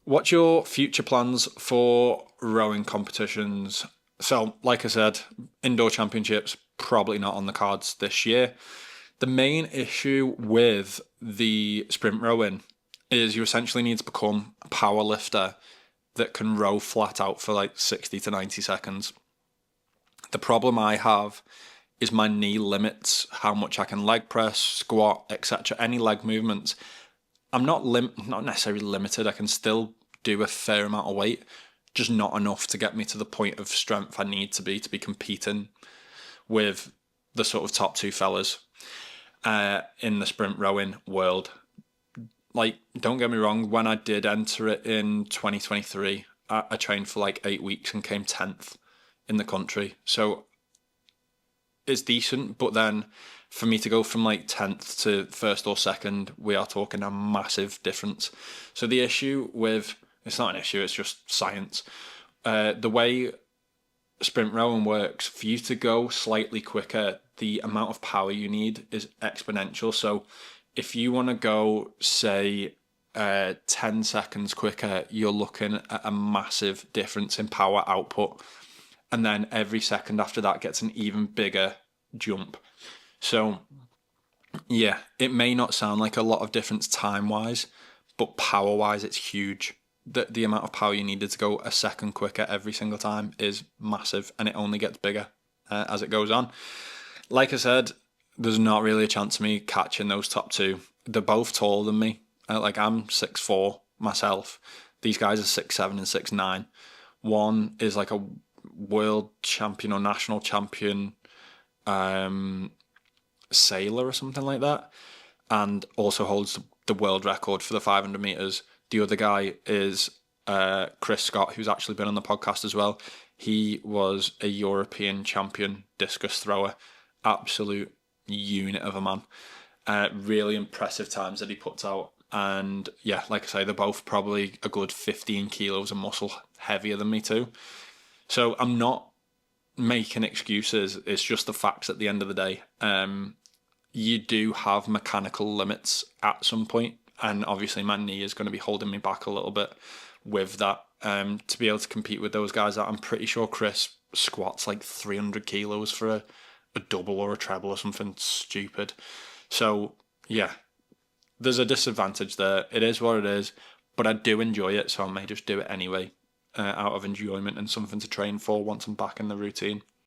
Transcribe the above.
What's your future plans for rowing competitions? So, like I said, indoor championships probably not on the cards this year. The main issue with the sprint rowing is you essentially need to become a power lifter that can row flat out for like 60 to 90 seconds. The problem I have is my knee limits how much I can leg press, squat, etc. Any leg movements. I'm not necessarily limited. I can still do a fair amount of weight, just not enough to get me to the point of strength I need to be competing with the sort of top two fellas in the sprint rowing world. Like, don't get me wrong, when I did enter it in 2023, I trained for like 8 weeks and came 10th in the country. So it's decent, but then for me to go from like 10th to first or second, we are talking a massive difference. So the issue with, it's not an issue, it's just science. The way sprint rowing works, for you to go slightly quicker, the amount of power you need is exponential. So if you want to go, say, 10 seconds quicker, you're looking at a massive difference in power output. And then every second after that gets an even bigger jump. So, yeah, it may not sound like a lot of difference time-wise, but power-wise, it's huge. The amount of power you needed to go a second quicker every single time is massive, and it only gets bigger as it goes on. Like I said, there's not really a chance of me catching those top two. They're both taller than me. Like, I'm 6'4" myself. These guys are 6'7" and 6'9". One is like a world champion or national champion sailor or something like that, and also holds the world record for the 500 meters. The other guy is Chris Scott, who's actually been on the podcast as well. He was a European champion discus thrower, absolute unit of a man. Really impressive times that he puts out. And yeah, like I say, they're both probably a good 15 kilos of muscle heavier than me too. So I'm not making excuses. It's just the facts at the end of the day. You do have mechanical limits at some point, and obviously my knee is going to be holding me back a little bit with that. To be able to compete with those guys, I'm pretty sure Chris squats like 300 kilos for a double or a treble or something stupid. So yeah, there's a disadvantage there. It is what it is, but I do enjoy it, so I may just do it anyway, out of enjoyment and something to train for once I'm back in the routine.